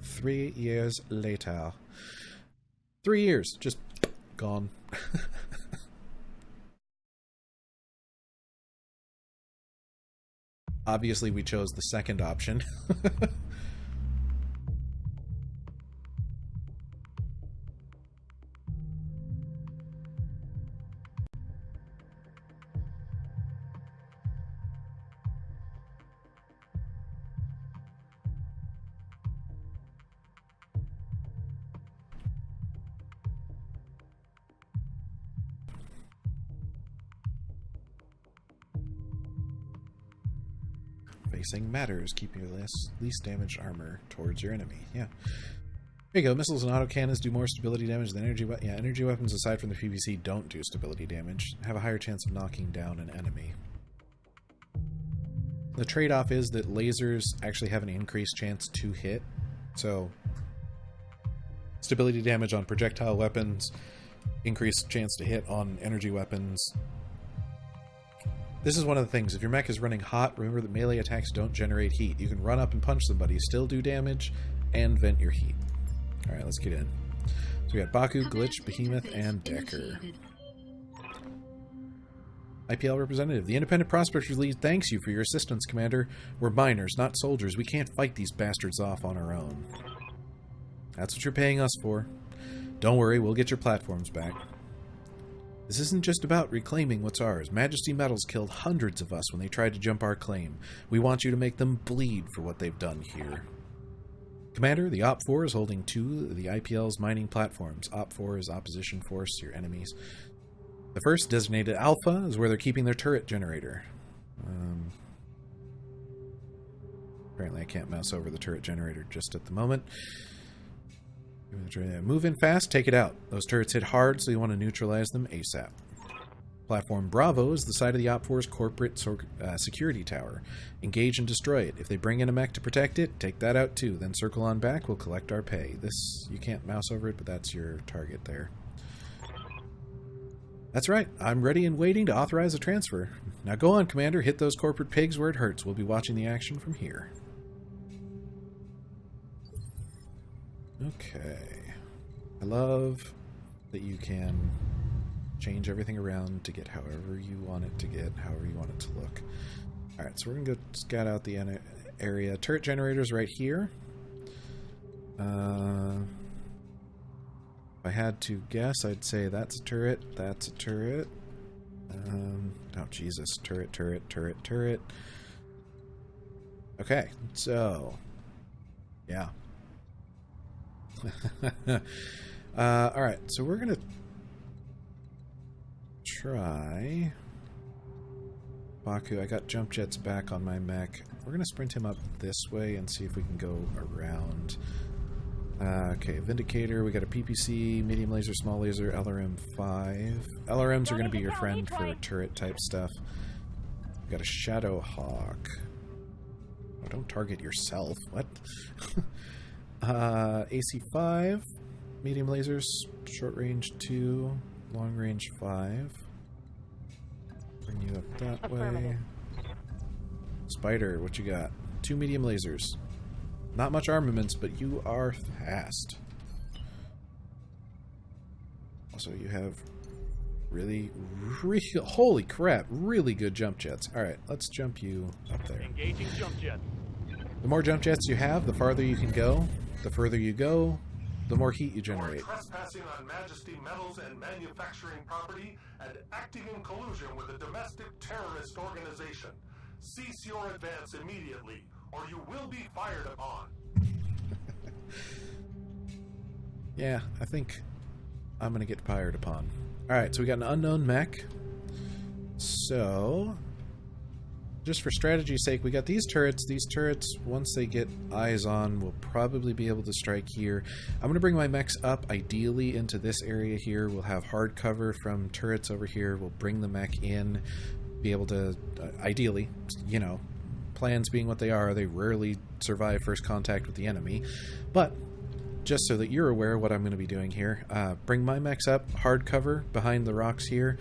3 years later. 3 years, just gone. Obviously, we chose the second option. Facing matters. Keep your least damaged armor towards your enemy. Yeah. There you go. Missiles and autocannons do more stability damage than energy weapons. Yeah, energy weapons, aside from the PvC, don't do stability damage. Have a higher chance of knocking down an enemy. The trade-off is that lasers actually have an increased chance to hit. So, stability damage on projectile weapons, increased chance to hit on energy weapons. This is one of the things. If your mech is running hot, remember that melee attacks don't generate heat. You can run up and punch somebody, still do damage, and vent your heat. Alright, let's get in. So we got Baku, Glitch, Behemoth, and Decker. IPL representative. The Independent Prospectors League thanks you for your assistance, Commander. We're miners, not soldiers. We can't fight these bastards off on our own. That's what you're paying us for. Don't worry, we'll get your platforms back. This isn't just about reclaiming what's ours. Majesty Metals killed hundreds of us when they tried to jump our claim. We want you to make them bleed for what they've done here. Commander, the Op-4 is holding 2 of the IPL's mining platforms. Op-4 is opposition force, your enemies. The first, designated Alpha, is where they're keeping their turret generator. Apparently I can't mouse over the turret generator just at the moment. Move in fast, take it out. Those turrets hit hard, so you want to neutralize them ASAP. Platform Bravo is the side of the Op-4's corporate security tower. Engage and destroy it. If they bring in a mech to protect it, take that out too. Then circle on back, we'll collect our pay. This, you can't mouse over it, but that's your target there. That's right, I'm ready and waiting to authorize a transfer. Now go on, Commander, hit those corporate pigs where it hurts. We'll be watching the action from here. Okay. I love that you can change everything around to get however you want it to get, however you want it to look. Alright, so we're going to go scout out the area. Turret generators right here. If I had to guess, I'd say that's a turret, that's a turret. Oh, Jesus. Turret, turret, turret, turret. Okay, so... yeah. Alright, so we're gonna try Baku. I got jump jets back on my mech. We're gonna sprint him up this way and see if we can go around. Okay, Vindicator, we got a PPC, medium laser, small laser, LRM-5. LRMs are gonna be your friend for turret type stuff. We got a Shadow Hawk. Oh, don't target yourself. What? AC-5, medium lasers, short range 2, long range 5. Bring you up that way. Spider, what you got? 2 medium lasers. Not much armaments, but you are fast. Also, you have really, holy crap, really good jump jets. Alright, let's jump you up there. Engaging jump jet. The more jump jets you have, the farther you can go. The further you go, the more heat you generate. Trespassing on Majesty Metals and manufacturing property and acting in collusion with a domestic terrorist organization. Cease your advance immediately, or you will be fired upon. Yeah, I think I'm going to get fired upon. Alright, so we got an unknown mech. So... just for strategy's sake, we got these turrets. These turrets, once they get eyes on, will probably be able to strike here. I'm going to bring my mechs up, ideally, into this area here. We'll have hard cover from turrets over here. We'll bring the mech in, be able to, ideally, you know, plans being what they are, they rarely survive first contact with the enemy. But, just so that you're aware of what I'm going to be doing here, bring my mechs up, hard cover behind the rocks here.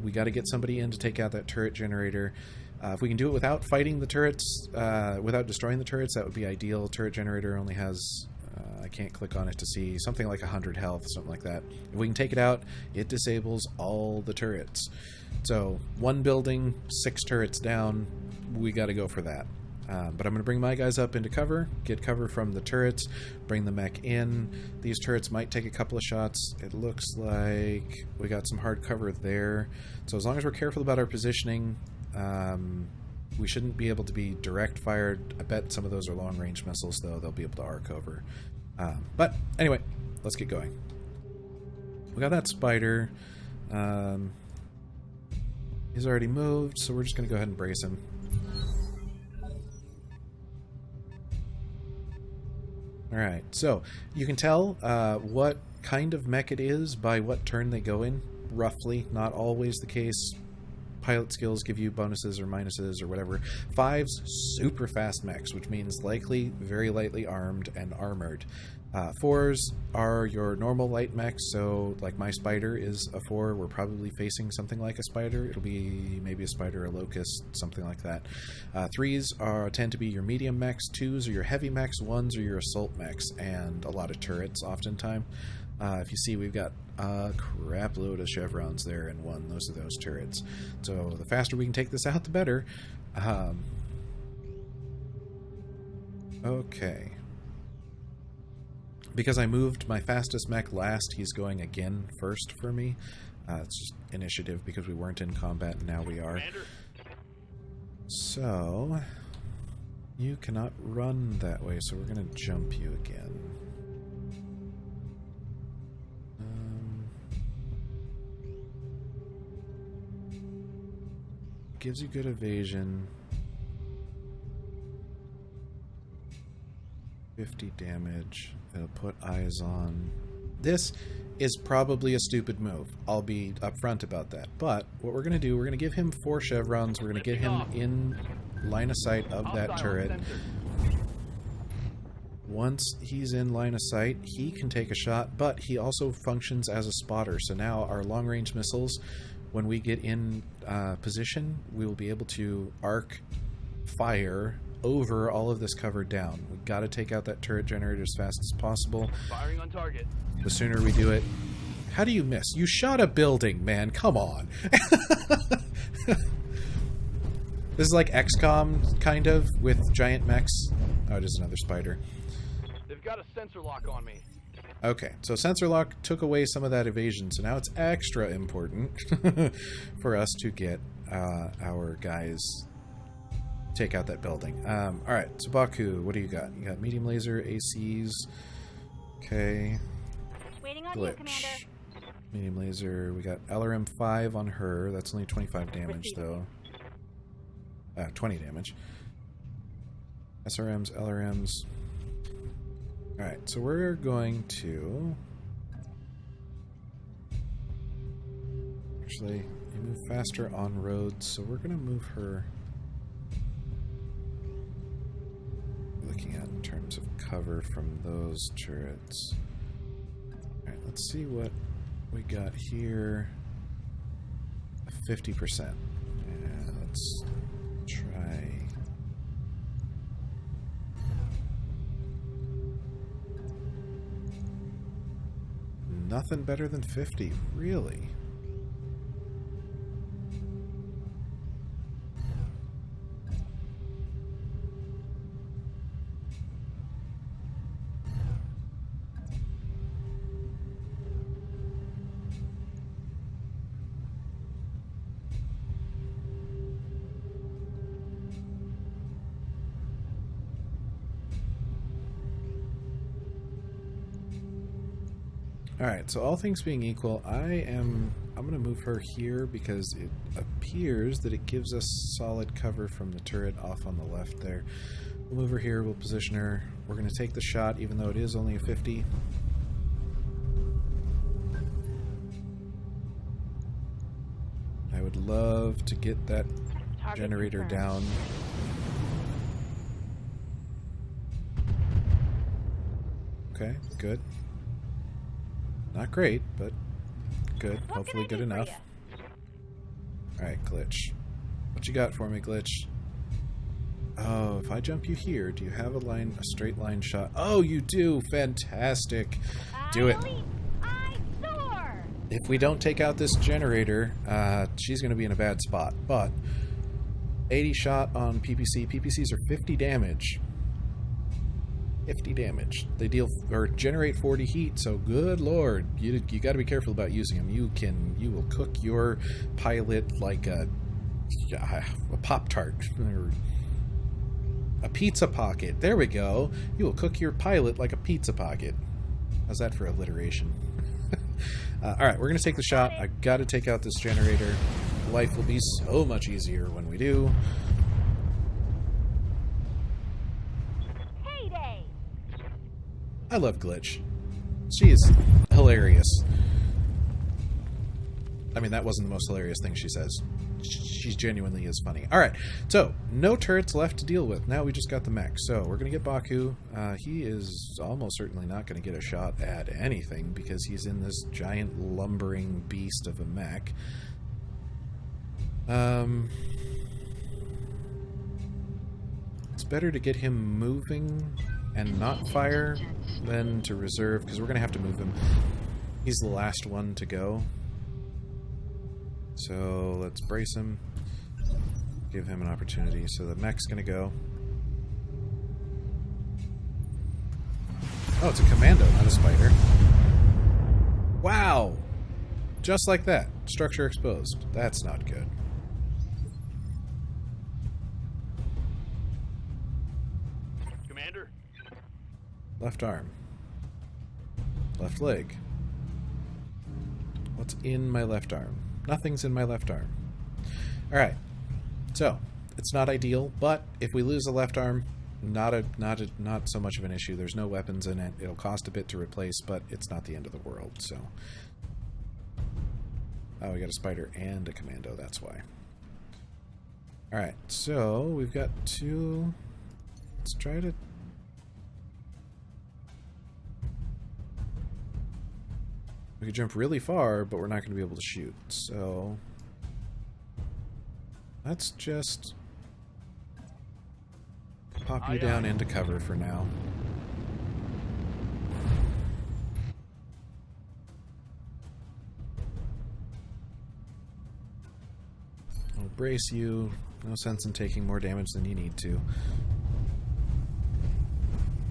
We got to get somebody in to take out that turret generator. If we can do it without fighting the turrets, without destroying the turrets, that would be ideal. Turret generator only has, I can't click on it to see, something like 100 health, something like that. If we can take it out, it disables all the turrets. So, one building, 6 turrets down, we got to go for that. But I'm going to bring my guys up into cover, get cover from the turrets, bring the mech in. These turrets might take a couple of shots. It looks like we got some hard cover there. So as long as we're careful about our positioning, we shouldn't be able to be direct fired. I bet some of those are long-range missiles, though. They'll be able to arc over. But anyway, let's get going. We got that spider. He's already moved, so we're just going to go ahead and brace him. Alright, so you can tell what kind of mech it is by what turn they go in, roughly. Not always the case. Pilot skills give you bonuses or minuses or whatever. 5's super fast mechs, which means likely very lightly armed and armored. 4's are your normal light mechs, so like my spider is a 4. We're probably facing something like a spider. It'll be maybe a spider, a locust, something like that. 3's tend to be your medium mechs. 2's are your heavy mechs. 1's are your assault mechs, and a lot of turrets oftentimes. If you see, we've got a crap load of chevrons there in 1. Those are those turrets. So the faster we can take this out, the better. Okay. Because I moved my fastest mech last, he's going again first for me. It's just initiative because we weren't in combat and now we are. Commander. So, you cannot run that way, so we're going to jump you again. Gives you good evasion. 50 damage. It'll put eyes on. This is probably a stupid move. I'll be upfront about that. But what we're going to do, we're going to give him 4 chevrons. We're going to get him in line of sight of that turret. Once he's in line of sight, he can take a shot, but he also functions as a spotter. So now our long-range missiles, when we get in position, we will be able to arc fire over all of this cover down. We've got to take out that turret generator as fast as possible. Firing on target. The sooner we do it... How do you miss? You shot a building, man. Come on. This is like XCOM, kind of, with giant mechs. Oh, it is another spider. They've got a sensor lock on me. Okay, so sensor lock took away some of that evasion, so now it's extra important for us to get our guys take out that building. Alright, so Baku, what do you got? You got medium laser, ACs. Okay. Waiting on you, Commander. Medium laser. We got LRM 5 on her. That's only 25 damage, though. 20 damage. SRMs, LRMs. Alright, so we're going to... Actually, you move faster on roads, so we're going to move her... Looking at in terms of cover from those turrets. Alright, let's see what we got here. 50%. Yeah, let's try... Nothing better than 50, really? Alright, so all things being equal, I'm going to move her here because it appears that it gives us solid cover from the turret off on the left there. We'll move her here, we'll position her. We're going to take the shot even though it is only a 50. I would love to get that generator down. Okay, good. Not great, but good. Hopefully good enough. Alright, glitch. What you got for me, Glitch? Oh, if I jump you here, do you have a straight line shot? Oh, you do! Fantastic! Do it. I soar. If we don't take out this generator, she's going to be in a bad spot. But 80 shot on PPC. PPCs are 50 damage. 50 damage. They deal or generate 40 heat, so good lord, you got to be careful about using them. You will cook your pilot like a Pop-Tart or a pizza pocket. There we go. You will cook your pilot like a pizza pocket. How's that for alliteration? Alright, we're going to take the shot. I got to take out this generator. Life will be so much easier when we do. Heyday. I love Glitch. She is hilarious. I mean, that wasn't the most hilarious thing she says. She's genuinely is funny. Alright, so, no turrets left to deal with. Now we just got the mech. So, we're going to get Baku. He is almost certainly not going to get a shot at anything because he's in this giant lumbering beast of a mech. It's better to get him moving and not fire than to reserve, because we're going to have to move him. He's the last one to go. So let's brace him. Give him an opportunity. So the mech's going to go. Oh, it's a commando, not a spider. Wow! Just like that. Structure exposed. That's not good. Commander? Left arm. Left leg. What's in my left arm? Nothing's in my left arm. Alright. So, it's not ideal, but if we lose the left arm, not so much of an issue. There's no weapons in it. It'll cost a bit to replace, but it's not the end of the world, so. Oh, we got a spider and a commando, that's why. Alright, so we've got two. Let's try to. We could jump really far, but we're not going to be able to shoot. So let's just pop you down into cover for now. I'll brace you. No sense in taking more damage than you need to.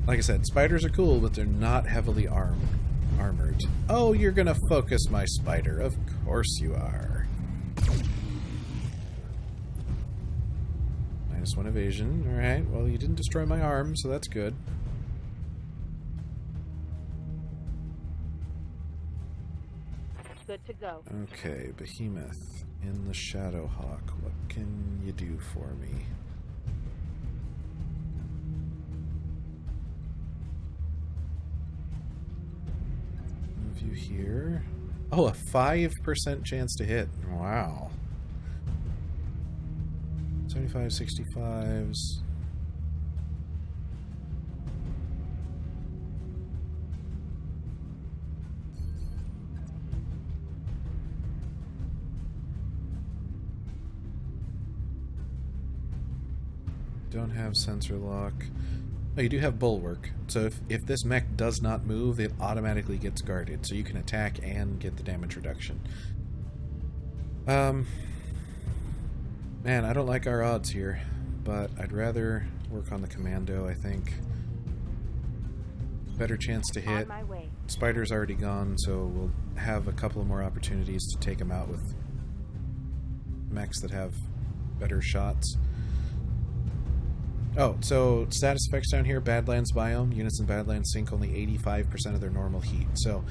Like I said, spiders are cool, but they're not heavily armored. Oh, you're gonna focus my spider. Of course you are. -1 evasion. Alright, well, you didn't destroy my arm, so that's good. Good to go. Okay, Behemoth in the Shadowhawk. What can you do for me? Move you here. Oh, a 5% chance to hit. Wow. 75, 65s. Don't have sensor lock. Oh, you do have bulwark. So if this mech does not move, it automatically gets guarded. So you can attack and get the damage reduction. Man, I don't like our odds here, but I'd rather work on the commando, I think. Better chance to hit. On my way. Spider's already gone, so we'll have a couple of more opportunities to take him out with mechs that have better shots. Oh, so status effects down here, Badlands biome. Units in Badlands sink only 85% of their normal heat. So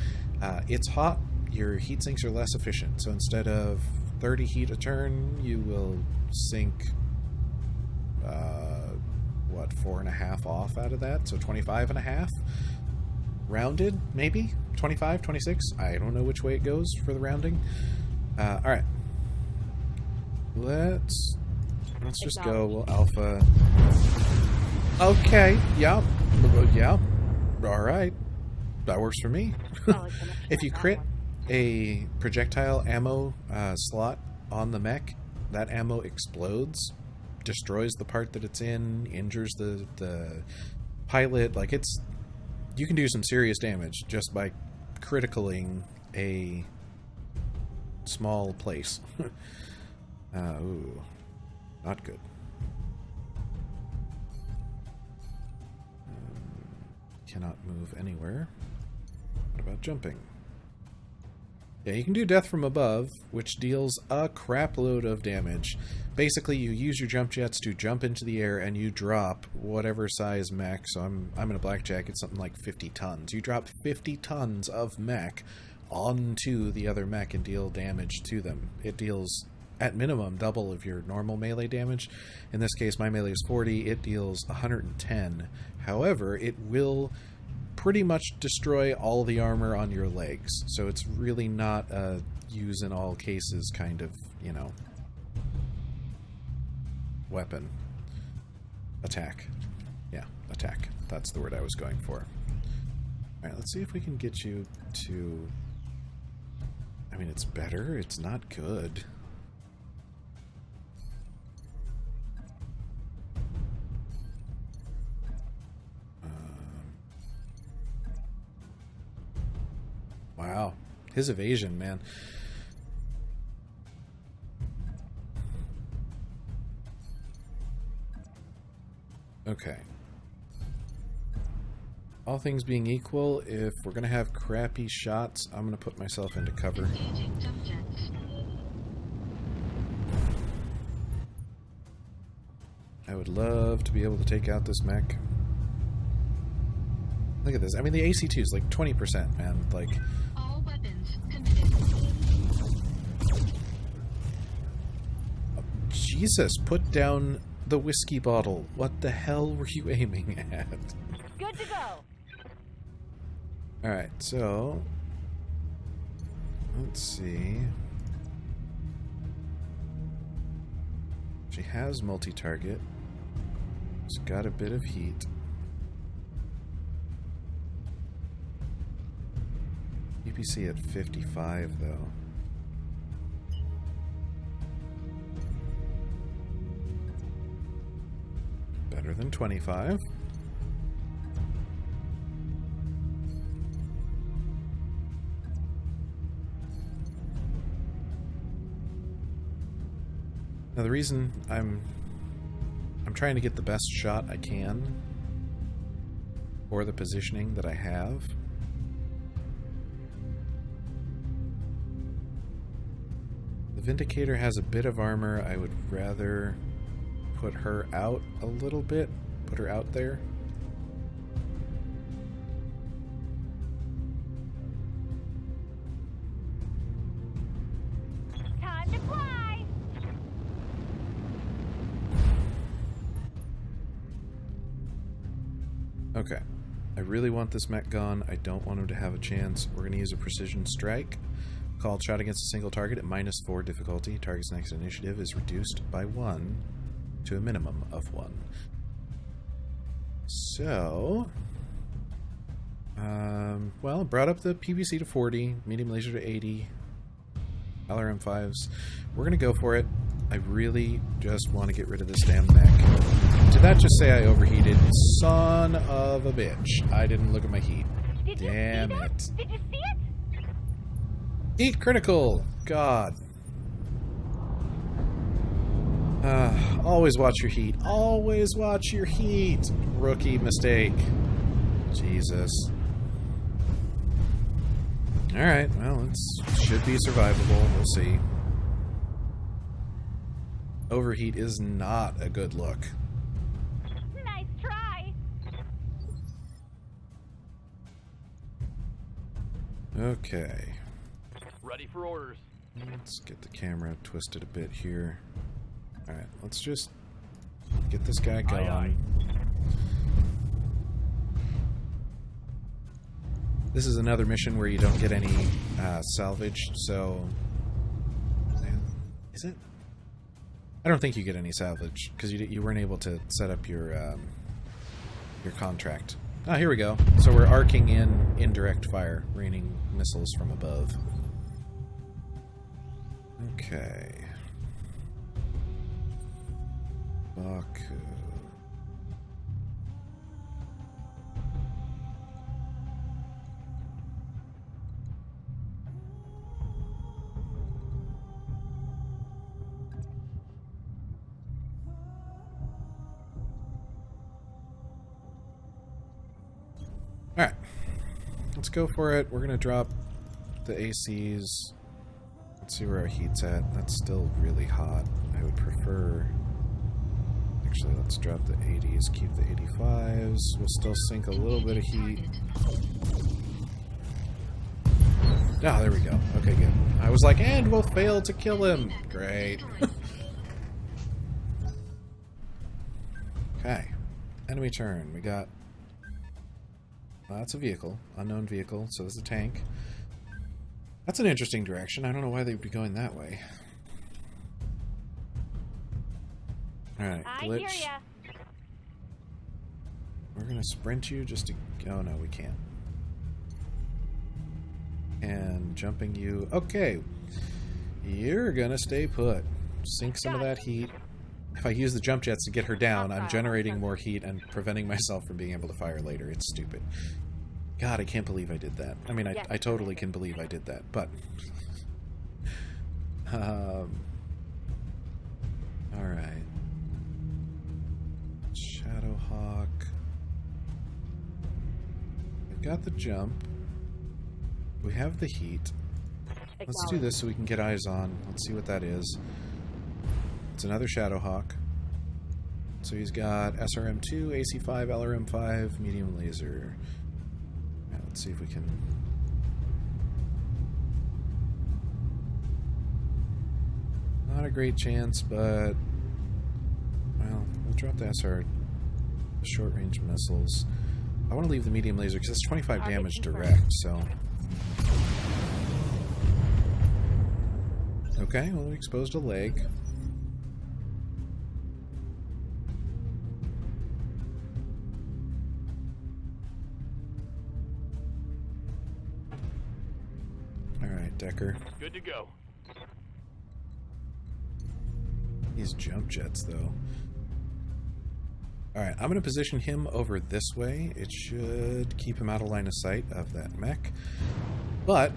it's hot, your heat sinks are less efficient. So instead of 30 heat a turn, you will sink, 4.5 off out of that? So 25.5? Rounded, maybe? 25, 26? I don't know which way it goes for the rounding. Alright. Let's just go. We'll alpha. Okay. Yeah. Yeah. Alright. That works for me. If you crit a projectile ammo slot on the mech, that ammo explodes, destroys the part that it's in, injures the pilot. Like, it's... You can do some serious damage just by criticaling a small place. Ooh. Not good. Cannot move anywhere. What about jumping? Yeah, you can do death from above, which deals a crap load of damage. Basically, you use your jump jets to jump into the air, and you drop whatever size mech. So I'm in a blackjack. It's something like 50 tons. You drop 50 tons of mech onto the other mech and deal damage to them. It deals, at minimum, double of your normal melee damage. In this case, my melee is 40. It deals 110. However, it will pretty much destroy all the armor on your legs. So it's really not a use in all cases kind of, you know, weapon. Attack. Yeah, attack. That's the word I was going for. Alright, let's see if we can get you to... I mean, it's better. It's not good. Wow. His evasion, man. Okay. All things being equal, if we're going to have crappy shots, I'm going to put myself into cover. I would love to be able to take out this mech. Look at this. I mean, the AC2 is like 20%, man. Like... All weapons committed. Jesus, put down the whiskey bottle. What the hell were you aiming at? Good to go. Alright, so... Let's see... She has multi-target. She's got a bit of heat. UPC at 55, though. Better than 25. Now the reason I'm trying to get the best shot I can for the positioning that I have. The Vindicator has a bit of armor. I would rather put her out a little bit. Put her out there. Time to fly. Okay. I really want this mech gone. I don't want him to have a chance. We're going to use a precision strike. Called shot against a single target at -4 difficulty. Target's next initiative is reduced by 1 to a minimum of 1. So... well, brought up the PVC to 40, medium laser to 80, LRM5s. We're going to go for it. I really just want to get rid of this damn mech. Did that just say I overheated? Son of a bitch. I didn't look at my heat. Did you Damn see that? it. Did you see it? Heat critical! God. Always watch your heat. Always watch your heat. Rookie mistake. Jesus. Alright, well, it should be survivable. We'll see. Overheat is not a good look. Nice try. Okay. Ready for orders. Let's get the camera twisted a bit here. Alright, let's just get this guy going. Aye, aye. This is another mission where you don't get any salvage, so... Is it? I don't think you get any salvage, because you weren't able to set up your contract. Ah, here we go. So we're arcing in indirect fire, raining missiles from above. Okay. Fuck. Alright. Let's go for it. We're going to drop the ACs. Let's see where our heat's at. That's still really hot. I would prefer... Actually, let's drop the 80s, keep the 85s. We'll still sink a little bit of heat. Ah, there we go. Okay, good. I was like, and we'll fail to kill him. Great. Okay. Enemy turn. We got... that's a vehicle. Unknown vehicle. So there's a tank. That's an interesting direction. I don't know why they'd be going that way. Alright, glitch. I hear ya. We're gonna sprint you just to... Oh, no, we can't. And jumping you... Okay. You're gonna stay put. Sink some of that heat. If I use the jump jets to get her down, I'm generating more heat and preventing myself from being able to fire later. It's stupid. God, I can't believe I did that. I mean, I totally can believe I did that, but... Alright. Shadowhawk. We've got the jump. We have the heat. Let's do this so we can get eyes on. Let's see what that is. It's another Shadowhawk. So he's got SRM2, AC5, LRM5, medium laser. Right, let's see if we can... Not a great chance, but... Well, we'll drop the SR... the short-range missiles. I want to leave the medium laser because it's 25 damage direct, so... Okay, well, we exposed a leg. Alright, Decker. Good to go. These jump jets, though. Alright, I'm going to position him over this way. It should keep him out of line of sight of that mech. But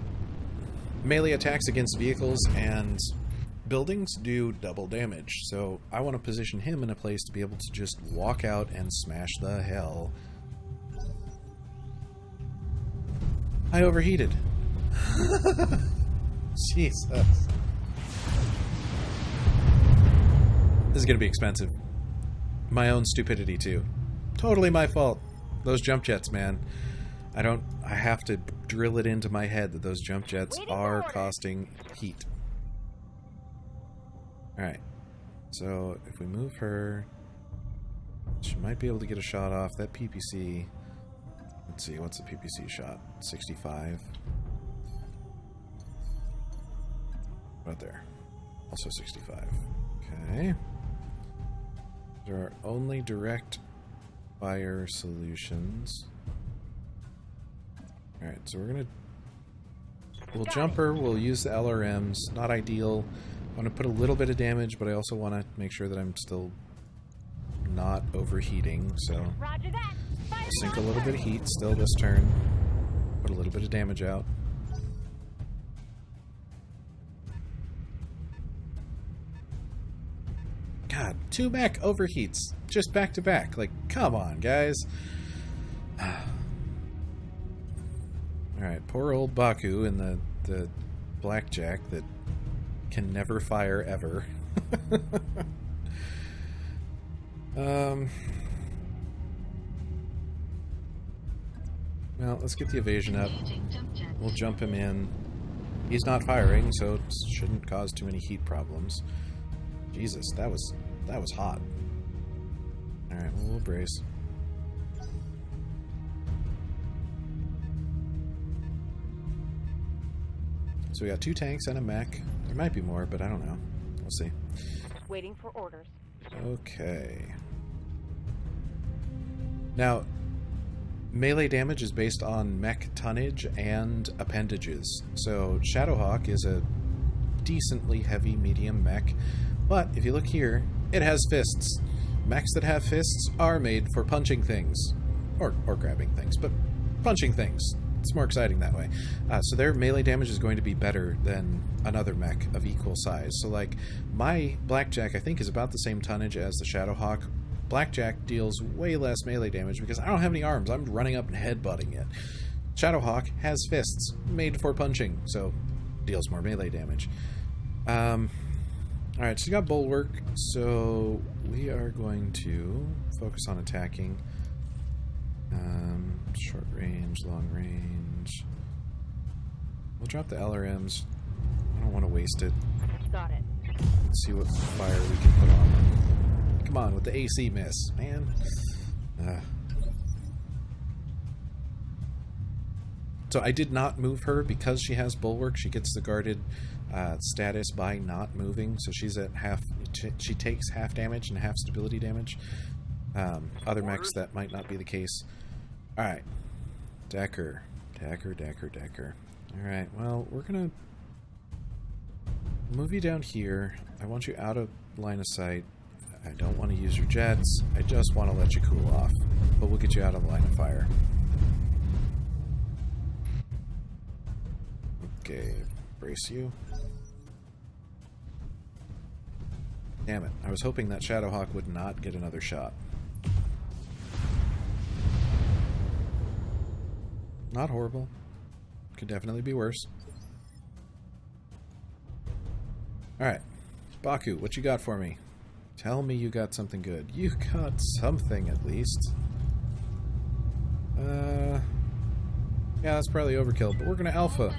melee attacks against vehicles and buildings do double damage, so I want to position him in a place to be able to just walk out and smash the hell. I overheated. Jesus. This is going to be expensive. My own stupidity, too. Totally my fault. Those jump jets, man. I have to drill it into my head that those jump jets are costing heat. Alright. So, if we move her, she might be able to get a shot off. That PPC... Let's see, what's the PPC shot? 65. Right there. Also 65. Okay. There are only direct fire solutions. Alright, so we're gonna... We'll jump her, we'll use the LRMs. Not ideal. I want to put a little bit of damage, but I also want to make sure that I'm still not overheating, so... Roger that. Fire Sink a little bit of heat still this turn. Put a little bit of damage out. God, 2 mech overheats. Just back to back. Like, come on, guys. Alright, poor old Baku and the blackjack that can never fire ever. Well, let's get the evasion up. We'll jump him in. He's not firing, so it shouldn't cause too many heat problems. Jesus, that was hot. Alright, well, we'll brace. So we got 2 tanks and a mech. There might be more, but I don't know. We'll see. Waiting for orders. Okay. Now, melee damage is based on mech tonnage and appendages. So Shadowhawk is a decently heavy medium mech, but if you look here, it has fists. mechs that have fists are made for punching things. Or grabbing things, but punching things. It's more exciting that way. So their melee damage is going to be better than another mech of equal size. So like, my Blackjack I think is about the same tonnage as the Shadowhawk. Blackjack deals way less melee damage because I don't have any arms. I'm running up and headbutting it. Shadowhawk has fists made for punching, so deals more melee damage. Alright, so you got Bulwark, so we are going to focus on attacking. Short range, long range. We'll drop the LRMs. I don't want to waste it. Got it. Let's see what fire we can put on them. Come on, with the AC miss, man. So I did not move her because she has Bulwark. She gets the guarded status by not moving, so she's at half. She takes half damage and half stability damage. Other mechs that might not be the case. Alright. Decker. Alright, well, we're gonna move you down here. I want you out of line of sight. I don't want to use your jets. I just want to let you cool off. But we'll get you out of line of fire. Okay, brace you. Damn it. I was hoping that Shadowhawk would not get another shot. Not horrible. Could definitely be worse. Alright. Baku, what you got for me? Tell me you got something good. You got something, at least. Yeah, that's probably overkill, but we're gonna alpha.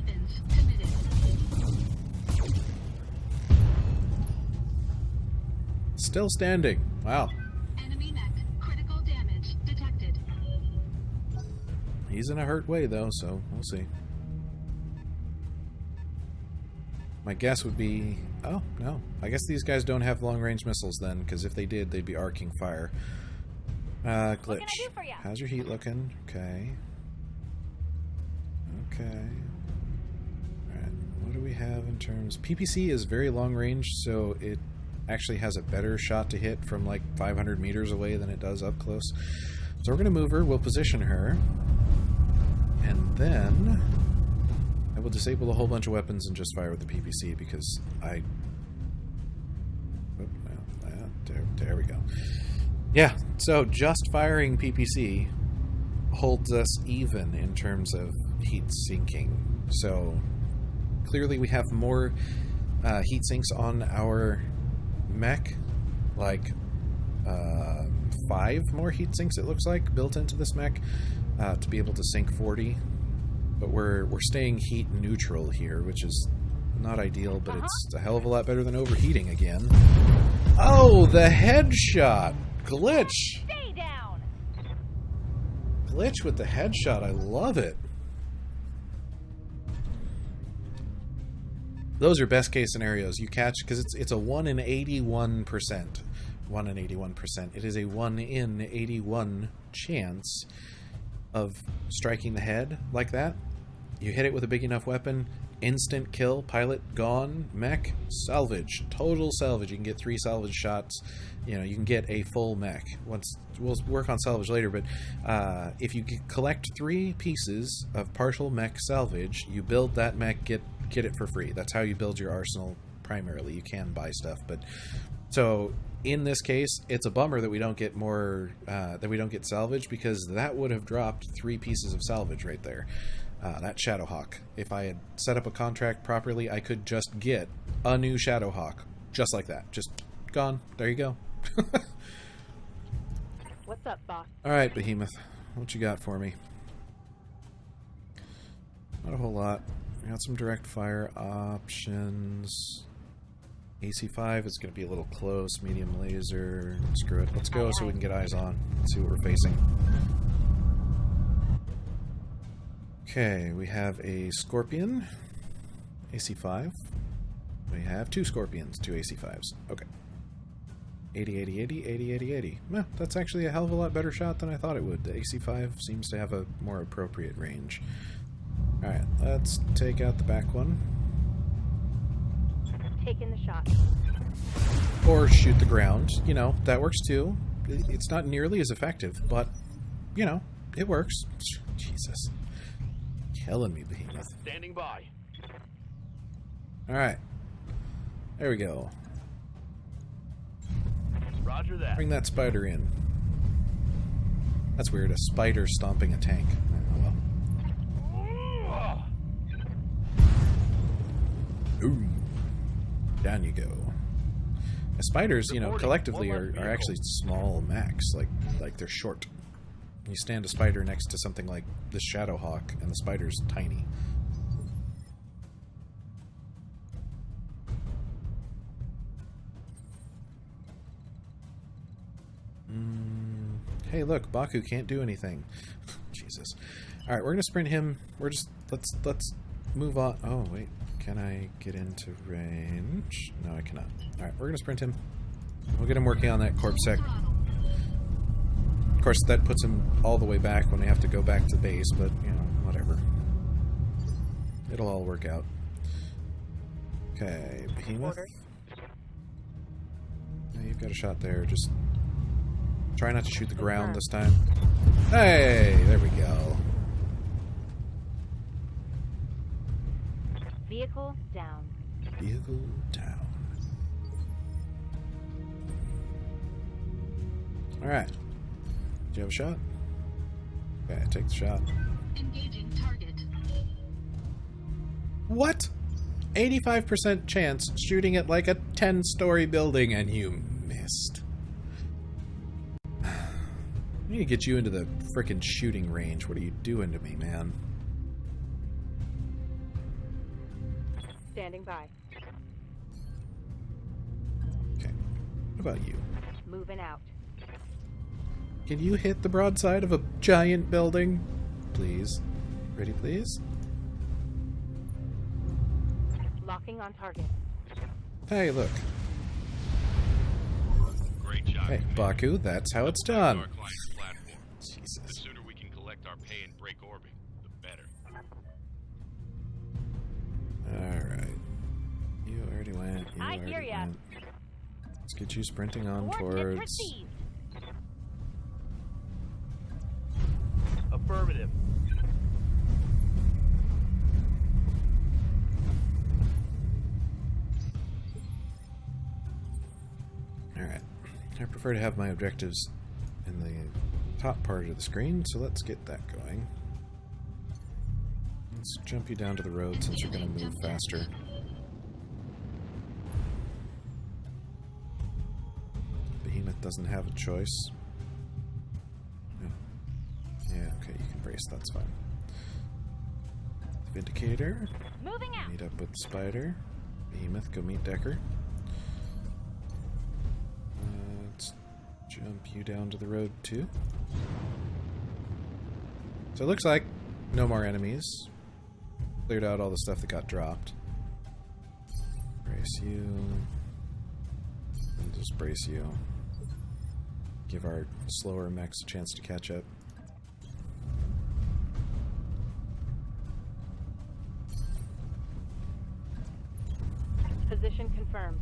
Still standing. Wow. Enemy mech. Critical damage detected. He's in a hurt way, though, so we'll see. My guess would be... Oh, no. I guess these guys don't have long-range missiles, then, because if they did, they'd be arcing fire. Glitch. What can I do for ya? How's your heat looking? Okay. Okay. Alright, what do we have in terms... PPC is very long-range, so it actually has a better shot to hit from, like, 500 meters away than it does up close. So we're going to move her. We'll position her. And then I will disable a whole bunch of weapons and just fire with the PPC because there we go. Yeah, so just firing PPC holds us even in terms of heat sinking. So clearly we have more heat sinks on our mech, like 5 more heat sinks it looks like built into this mech to be able to sink 40, but we're staying heat neutral here, which is not ideal, but it's a hell of a lot better than overheating again. Oh, the headshot! Glitch! Stay down. Glitch with the headshot, I love it. Those are best case scenarios. You catch, because it's a 1 in 81%. 1 in 81%. It is a 1 in 81 chance of striking the head like that. You hit it with a big enough weapon, instant kill, pilot gone, mech, salvage, total salvage. You can get 3 salvage shots. You know, you can get a full mech. Once we'll work on salvage later, but if you collect 3 pieces of partial mech salvage, you build that mech, get it for free. That's how you build your arsenal primarily. You can buy stuff, but so in this case, it's a bummer that we don't get more, that we don't get salvage, because that would have dropped 3 pieces of salvage right there. That Shadowhawk. If I had set up a contract properly, I could just get a new Shadowhawk. Just like that. Just gone. There you go. What's up, boss? Alright, Behemoth. What you got for me? Not a whole lot. I got some direct fire options. AC5 is going to be a little close. Medium laser. Screw it. Let's go so we can get eyes on. See what we're facing. Okay, we have a Scorpion. AC5. We have 2 Scorpions, 2 AC5s. Okay. 80, 80, 80, 80, 80, 80. Well, that's actually a hell of a lot better shot than I thought it would. The AC5 seems to have a more appropriate range. Alright, let's take out the back one. Taking the shot. Or shoot the ground. You know, that works too. It's not nearly as effective, but, you know, it works. Jesus. Killing me, Behemoth. Standing by. Alright. There we go. Roger that. Bring that spider in. That's weird, a spider stomping a tank. Oh, well. Ooh. Down you go. The spiders, you know, collectively are actually small max. Like they're short. You stand a spider next to something like the Shadowhawk, and the spider's tiny. Hey, look, Baku can't do anything. Jesus. All right, we're gonna sprint him. We're just let's move on. Oh wait, can I get into range? No, I cannot. All right, we're gonna sprint him. We'll get him working on that corp sec. Of course, that puts him all the way back when we have to go back to the base, but you know, whatever. It'll all work out. Okay, Behemoth. Yeah, you've got a shot there. Just try not to shoot the ground this time. Hey, there we go. Vehicle down. Vehicle down. Alright. Do you have a shot? Okay, take the shot. Engaging target. What? 85% chance shooting at like a 10-story building and you missed. I need to get you into the frickin' shooting range. What are you doing to me, man? Standing by. Okay. What about you? Moving out. Can you hit the broadside of a giant building? Please. Ready, please? Locking on target. Hey, look. Great job. Hey, Baku, that's how it's done. Our client's platform. The Jesus. sooner we can collect our pay and break orbit, the better. Alright. You already went. You I already hear ya. went. Let's get you sprinting on Coordinates towards... received. Affirmative. Alright. I prefer to have my objectives in the top part of the screen, so let's get that going. Let's jump you down to the road since you're going to move faster. Behemoth doesn't have a choice. Yeah, okay, you can brace, that's fine. Vindicator. Moving out. Meet up with Spider. Behemoth, go meet Decker. Let's jump you down to the road too. So it looks like no more enemies. Cleared out all the stuff that got dropped. Brace you. And just brace you. Give our slower mechs a chance to catch up. Position confirmed.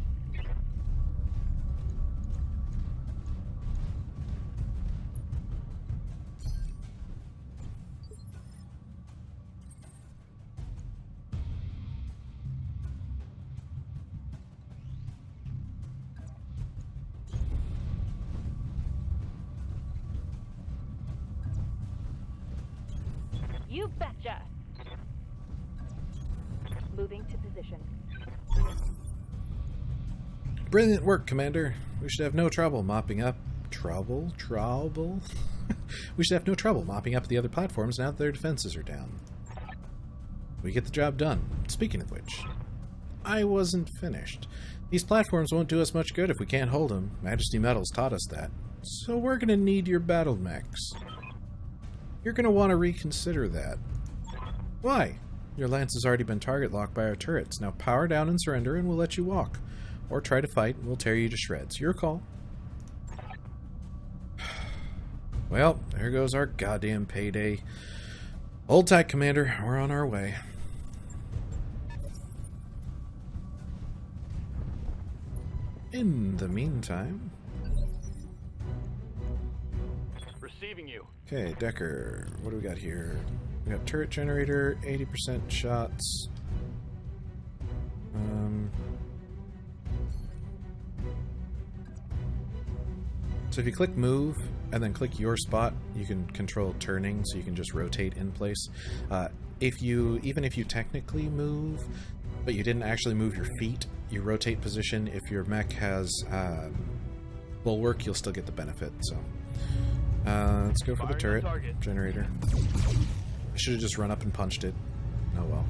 You betcha. Moving to position. Brilliant work, Commander. We should have no trouble mopping up... Trouble? We should have no trouble mopping up the other platforms now that their defenses are down. We get the job done. Speaking of which, I wasn't finished. These platforms won't do us much good if we can't hold them. Majesty Metals taught us that. So we're going to need your battle mechs. You're going to want to reconsider that. Why? Your lance has already been target locked by our turrets. Now power down and surrender and we'll let you walk. Or try to fight and we'll tear you to shreds. Your call. Well, there goes our goddamn payday. Hold tight, Commander. We're on our way. In the meantime... Receiving you. Okay, Decker. What do we got here? We got turret generator, 80% shots. So if you click move and then click your spot, you can control turning, so you can just rotate in place. Even if you technically move, but you didn't actually move your feet, you rotate position. If your mech has bulwark, you'll still get the benefit. So let's go for the turret generator. I should have just run up and punched it. Oh well.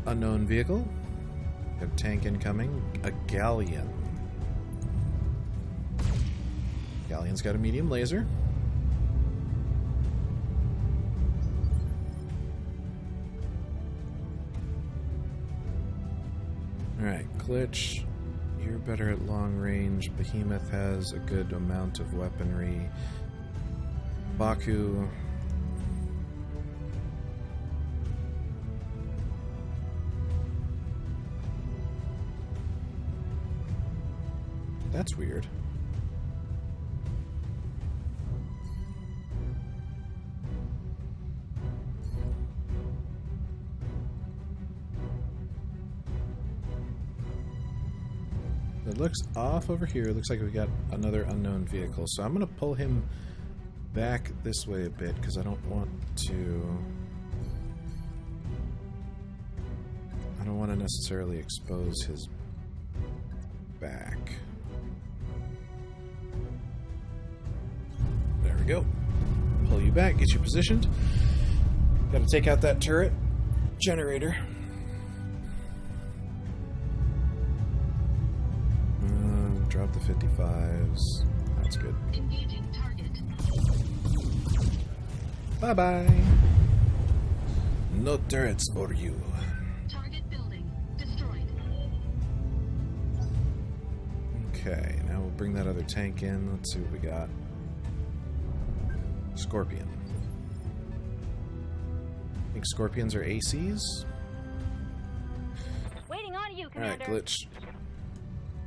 Unknown vehicle. Have tank incoming. A galleon. Galleon's got a medium laser. Alright, Glitch. You're better at long range. Behemoth has a good amount of weaponry. Baku. That's weird. It looks off over here. It looks like we got another unknown vehicle. So I'm going to pull him back this way a bit because I don't want to necessarily expose his back. There we go. Pull you back, get you positioned. Got to take out that turret generator. Drop the 55s. That's good. Engaging target. Bye-bye. No turrets for you. Target building destroyed. Okay, now we'll bring that other tank in. Let's see what we got. Scorpion. I think Scorpions are ACs. Waiting on you, Commander. Alright, Glitch.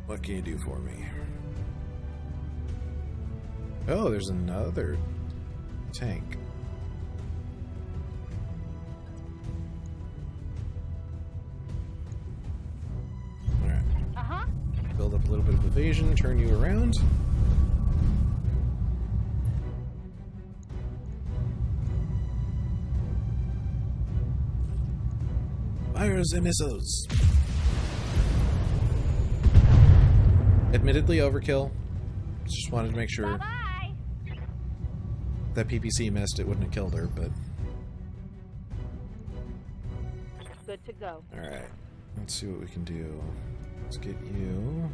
What can you do for me? Oh, there's another tank. Alright. Uh-huh. Build up a little bit of evasion, turn you around. Fires and missiles. Admittedly overkill. Just wanted to make sure Bye-bye. that PPC missed. It wouldn't have killed her, but... Good to go. Alright. Let's see what we can do. Let's get you...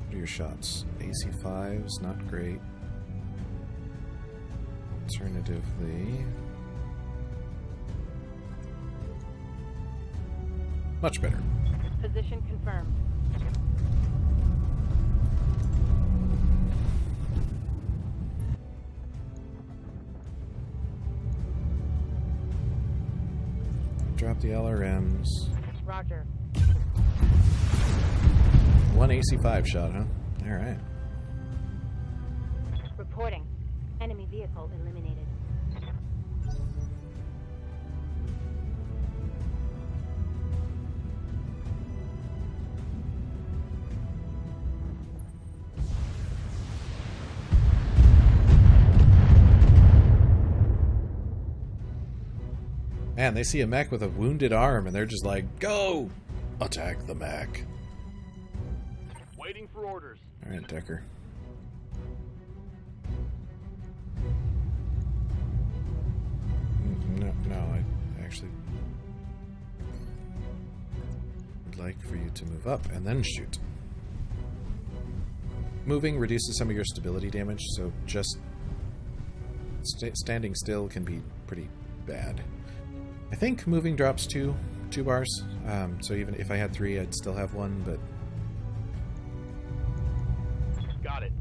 What are your shots? AC5's not great. Alternatively... Much better. Position confirmed. Drop the LRMs. Roger. One AC5 shot, huh? Alright. Reporting. Enemy vehicle eliminated. Man, they see a mech with a wounded arm and they're just like, go! Attack the mech. Waiting for orders. Alright, Decker. No, I actually would like for you to move up and then shoot. Moving reduces some of your stability damage, so just standing still can be pretty bad. I think moving drops two bars, so even if I had 3, I'd still have 1, but... Got it.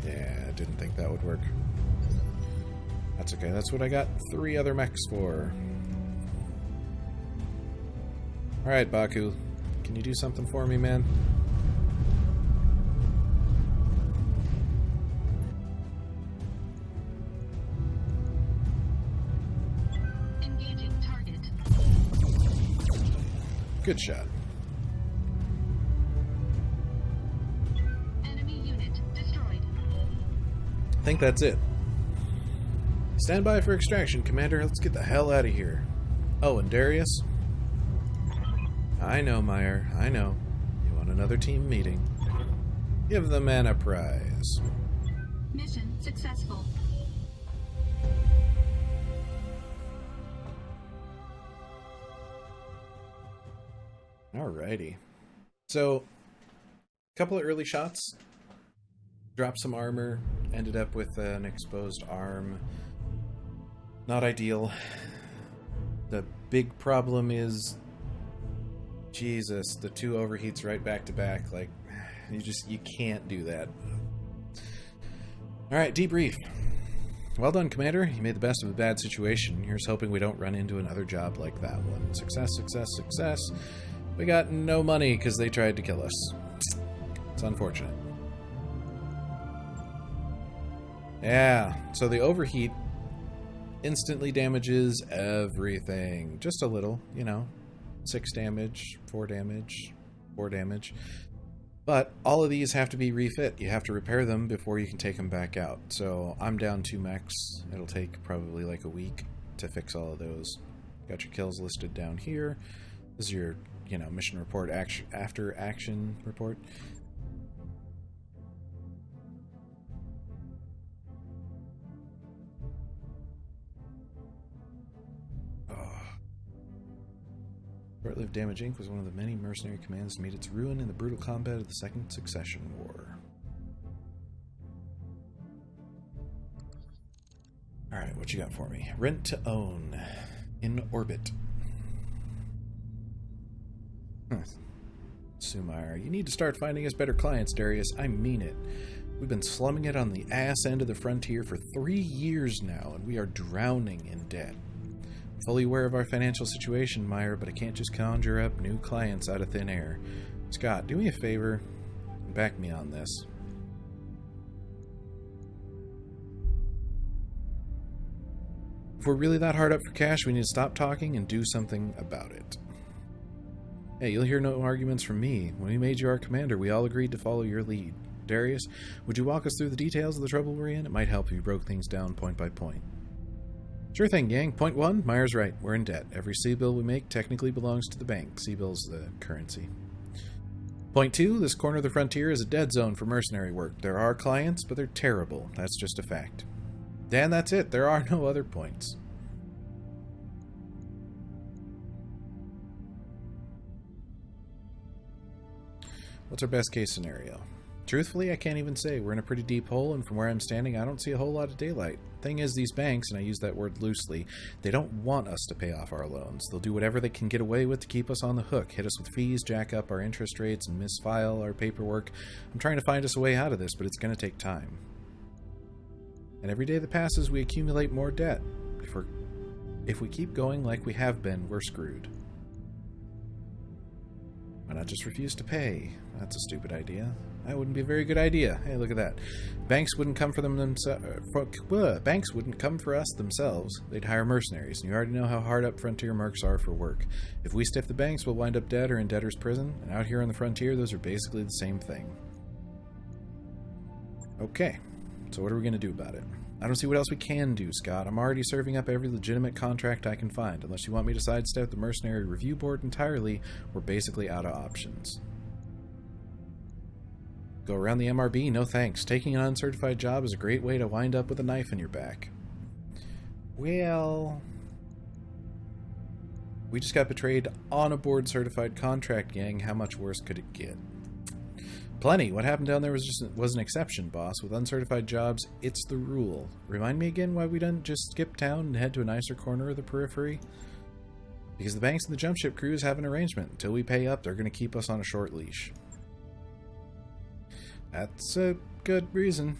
Yeah, I didn't think that would work. That's okay, that's what I got 3 other mechs for. Alright, Baku. Can you do something for me, man? Engaging target. Good shot. Enemy unit destroyed. I think that's it. Stand by for extraction, Commander. Let's get the hell out of here. Oh, and Darius? I know, Meyer. I know. You want another team meeting. Give the man a prize. Mission successful. Alrighty. So, a couple of early shots. Dropped some armor. Ended up with an exposed arm. Not ideal. The big problem is, Jesus, the two overheats right back to back. Like, you can't do that. Alright, debrief. Well done, Commander. You made the best of a bad situation. Here's hoping we don't run into another job like that one. Success, success, success. We got no money because they tried to kill us. It's unfortunate. Yeah, so the overheat instantly damages everything. Just a little, you know. 6 damage, 4 damage, 4 damage. But all of these have to be refit. You have to repair them before you can take them back out. So I'm down 2 mechs. It'll take probably like a week to fix all of those. Got your kills listed down here. This is your, you know, mission report, after action report. Short-lived Damage Inc. was one of the many mercenary commands to meet its ruin in the brutal combat of the Second Succession War. Alright, what you got for me? Rent to own. In orbit. Sumire, you need to start finding us better clients, Darius. I mean it. We've been slumming it on the ass end of the frontier for 3 years now, and we are drowning in debt. Fully aware of our financial situation, Meyer, but I can't just conjure up new clients out of thin air. Scott, do me a favor and back me on this. If we're really that hard up for cash, we need to stop talking and do something about it. Hey, you'll hear no arguments from me. When we made you our commander, we all agreed to follow your lead. Darius, would you walk us through the details of the trouble we're in? It might help if you broke things down point by point. Sure thing, gang. Point 1, Meyer's right. We're in debt. Every C-bill we make technically belongs to the bank. C-bill's the currency. Point 2, this corner of the frontier is a dead zone for mercenary work. There are clients, but they're terrible. That's just a fact. Dan, that's it. There are no other points. What's our best case scenario? Truthfully, I can't even say. We're in a pretty deep hole, and from where I'm standing, I don't see a whole lot of daylight. Thing is, these banks, and I use that word loosely, they don't want us to pay off our loans. They'll do whatever they can get away with to keep us on the hook, hit us with fees, jack up our interest rates, and misfile our paperwork. I'm trying to find us a way out of this, but it's going to take time. And every day that passes, we accumulate more debt. If we keep going like we have been, we're screwed. Why not just refuse to pay? That's a stupid idea. That wouldn't be a very good idea. Hey, look at that. Banks wouldn't come for banks wouldn't come for us themselves. They'd hire mercenaries, and you already know how hard up frontier mercs are for work. If we stiff the banks, we'll wind up dead or in debtor's prison, and out here on the frontier, those are basically the same thing. Okay, so what are we going to do about it? I don't see what else we can do, Scott. I'm already serving up every legitimate contract I can find. Unless you want me to sidestep the Mercenary Review Board entirely, we're basically out of options. Go around the MRB? No thanks. Taking an uncertified job is a great way to wind up with a knife in your back. Well, we just got betrayed on a board-certified contract, gang. How much worse could it get? Plenty. What happened down there was an exception, boss. With uncertified jobs, it's the rule. Remind me again why we didn't just skip town and head to a nicer corner of the periphery? Because the banks and the jump ship crews have an arrangement. Until we pay up, they're going to keep us on a short leash. That's a good reason.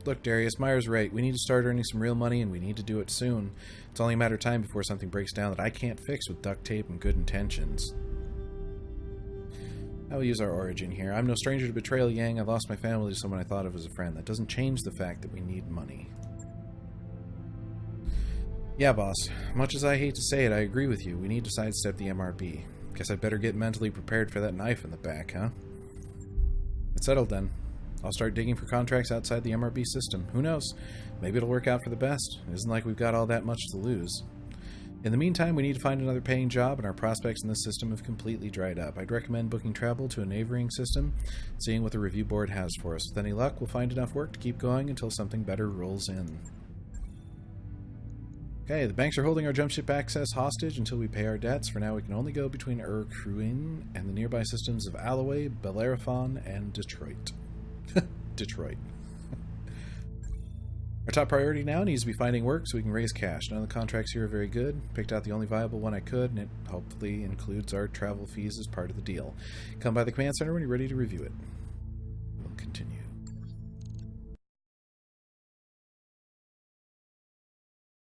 Look, Darius, Meyer's right. We need to start earning some real money, and we need to do it soon. It's only a matter of time before something breaks down that I can't fix with duct tape and good intentions. I will use our origin here. I'm no stranger to betrayal, Yang. I lost my family to someone I thought of as a friend. That doesn't change the fact that we need money. Yeah, boss. Much as I hate to say it, I agree with you. We need to sidestep the MRB. Guess I'd better get mentally prepared for that knife in the back, huh? It's settled then. I'll start digging for contracts outside the MRB system. Who knows? Maybe it'll work out for the best. It isn't like we've got all that much to lose. In the meantime, we need to find another paying job, and our prospects in this system have completely dried up. I'd recommend booking travel to a neighboring system, seeing what the review board has for us. With any luck, we'll find enough work to keep going until something better rolls in. Okay, the banks are holding our jump ship access hostage until we pay our debts. For now, we can only go between Urkruin and the nearby systems of Alloway, Bellerophon, and Detroit. Detroit. Our top priority now needs to be finding work so we can raise cash. None of the contracts here are very good. Picked out the only viable one I could, and it hopefully includes our travel fees as part of the deal. Come by the command center when you're ready to review it.